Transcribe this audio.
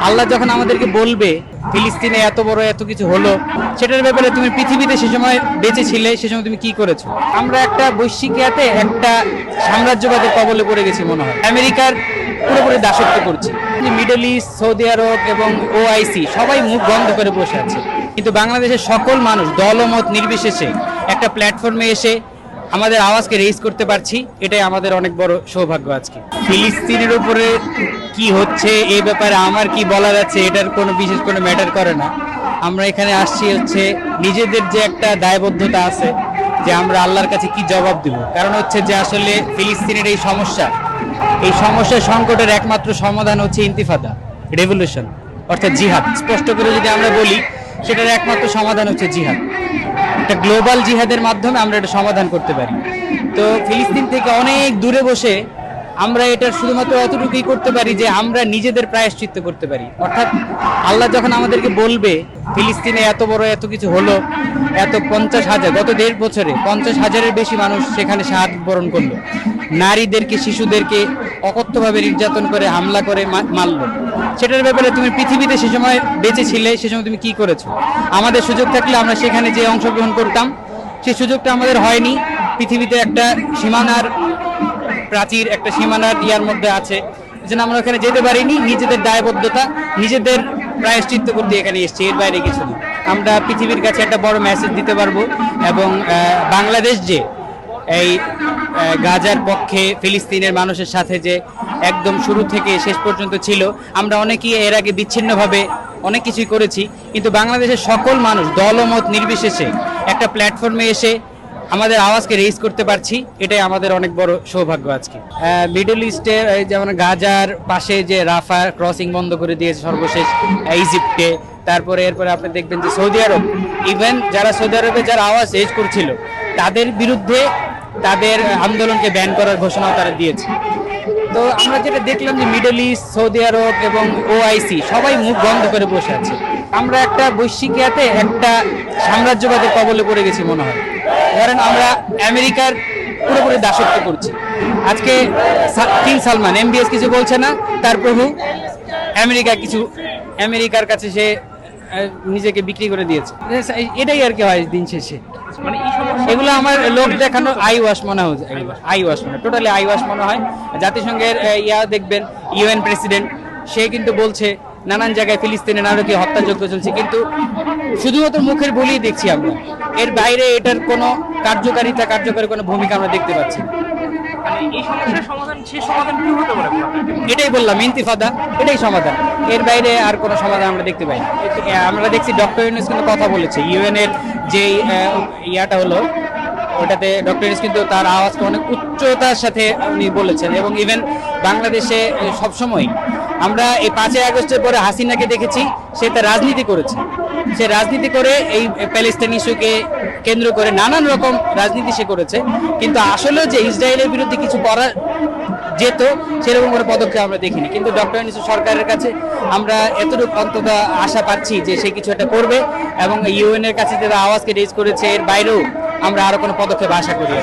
আল্লাহ যখন আমাদেরকে বলবে ফিলিস্তিনে এত বড় এত কিছু হলো, সেটার ব্যাপারে তুমি পৃথিবীতে সে সময় বেঁচে ছিলে, সে সময় তুমি কি করেছো? আমরা একটা বৈশ্বিক ইয়াতে একটা সাম্রাজ্যবাদের কবলে পড়ে গেছি মনে হয়। আমেরিকার পুরোপুরি দাসত্ব করছি। মিডল ইস্ট, সৌদি আরব এবং ওআইসি সবাই মুখ বন্ধ করে বসে আছে, কিন্তু বাংলাদেশের সকল মানুষ দলমত নির্বিশেষে একটা প্ল্যাটফর্মে এসে আমাদের আওয়াজকে রেইজ করতে পারছি, এটাই আমাদের অনেক বড় সৌভাগ্য। আজকে ফিলিস্তিনের উপরে কি হচ্ছে এই ব্যাপারে আমার কি বলার আছে, এটার কোনো বিশেষ কোনো ম্যাটার করে না। আমরা এখানে আসছি হচ্ছে নিজেদের যে একটা দায়বদ্ধতা আছে যে আমরা আল্লাহর কাছে কি জবাব দিব। কারণ হচ্ছে যে আসলে ফিলিস্তিনের এই সমস্যা সংকটের একমাত্র সমাধান হচ্ছে ইন্তিফাদা, রেভলিউশন, অর্থাৎ জিহাদ। স্পষ্ট করে যদি আমরা বলি, সেটার একমাত্র সমাধান হচ্ছে জিহাদ। একটা গ্লোবাল জিহাদের মাধ্যমে আমরা এটা সমাধান করতে পারি। তো ফিলিস্তিন থেকে অনেক দূরে বসে আমরা এটা শুধুমাত্র অতটুকুই করতে পারি যে আমরা নিজেদের প্রায়শ্চিত্ত করতে পারি। অর্থাৎ আল্লাহ যখন আমাদেরকে বলবে ফিলিস্তিনে এত বড় এত কিছু হলো, এত 50,000, গত 1.5 বছরে 50,000-এর বেশি মানুষ সেখানে শাহাদাত বরণ করলো, নারীদেরকে শিশুদেরকে অকথ্যভাবে নির্যাতন করে হামলা করে মারলো, সেটার ব্যাপারে তুমি পৃথিবীতে সে সময় বেঁচে ছিলে, সে সময় তুমি কি করেছো? আমাদের সুযোগ থাকলে আমরা সেখানে যে অংশগ্রহণ করতাম, সেই সুযোগটা আমাদের হয়নি। পৃথিবীতে একটা সীমানার প্রাচীর, একটা সীমানার ইয়ার মধ্যে আছে, যেন আমরা ওখানে যেতে পারিনি। নিজেদের দায়বদ্ধতা, নিজেদের প্রায়শ্চিত্ত করতে এখানে এসেছি, এর বাইরে কিছু না। আমরা পৃথিবীর কাছে একটা বড় মেসেজ দিতে পারবো, এবং বাংলাদেশ যে এই গাজার পক্ষে ফিলিস্তিনের মানুষের সাথে যে একদম শুরু থেকে শেষ পর্যন্ত ছিল, আমরা অনেকেই এর আগে বিচ্ছিন্নভাবে অনেক কিছুই করেছি, কিন্তু বাংলাদেশের সকল মানুষ দলমত নির্বিশেষে একটা প্ল্যাটফর্মে এসে আমাদের আওয়াজকে রেইজ করতে পারছি, এটাই আমাদের অনেক বড় সৌভাগ্য। আজকে মিডল ইস্টের যেমন গাজার পাশে যে রাফা ক্রসিং বন্ধ করে দিয়েছে সর্বশেষ ইজিপ্টে, তারপরে এরপরে আপনি দেখবেন যে সৌদি আরব, ইভেন যারা সৌদি আরবে যারা আওয়াজ রেইজ করছিল তাদের বিরুদ্ধে তাদের আন্দোলনকে ব্যান করার ঘোষণাও তারা দিয়েছে। তো আমরা যেটা দেখলাম যে মিডল ইস্ট, সৌদি আরব এবং ওআইসি সবাই মুখ বন্ধ করে বসে আছে। আমরা একটা বৈশ্বিক ইয়াতে একটা সাম্রাজ্যবাদের কবলে পড়ে গেছি মনে হয়। ধরেন আমরা আমেরিকার পুরোপুরি দাসত্ব করছি। আজকে কিং সালমান এমবিএস কিছু বলছে না, তার প্রভু আমেরিকার কাছে সে নিজেকে বিক্রি করে দিয়েছে। এটাই আর কি হয় দিন শেষে। মানে এগুলো আমার লোক দেখানো আই ওয়াশ মনে হয়, টোটালি আই ওয়াশ মনে হয়। জাতিসংঘের দেখবেন ইউএন প্রেসিডেন্ট, সে কিন্তু বলছে নানান জায়গায় ফিলিস্তিনে নারকীয় হত্যাযজ্ঞ চলছে, কিন্তু শুধুমাত্র মুখের বলেই দেখছি আমরা, এর বাইরে এটার কোনো কার্যকরী কোনো ভূমিকা আমরা দেখতে পাচ্ছি না। এটাই বললাম, ইন্তিফাদা, এটাই সমাধান, এর বাইরে আর কোনো সমাধান আমরা দেখতে পাই না। আমরা দেখছি ডক্টর ইউনূস কিন্তু কথা বলেছে, ইউএন এর যে ইয়াটা হলো ওটাতে ডক্টর ইউনূস কিন্তু তার আওয়াজকে অনেক উচ্চতার সাথে উনি বলেছেন। এবং ইভেন বাংলাদেশে সবসময় আমরা এই 5ই আগস্টের পরে হাসিনাকে দেখেছি, সে তার রাজনীতি করেছে, সে রাজনীতি করে এই প্যালেস্টাইন ইস্যুকে কেন্দ্র করে নানান রকম রাজনীতি সে করেছে, কিন্তু আসলে যে ইসরায়েলের বিরুদ্ধে কিছু করা যেত সেরকম কোনো পদক্ষেপ আমরা দেখিনি। কিন্তু ডক্টর ইউনূস সরকারের কাছে আমরা এতটুকু অন্তত আশা পাচ্ছি যে সে কিছু একটা করবে, এবং ইউএন এর কাছে যারা আওয়াজকে রেজ করেছে এর বাইরেও আমরা আরো কোনো পদক্ষেপ আশা করি।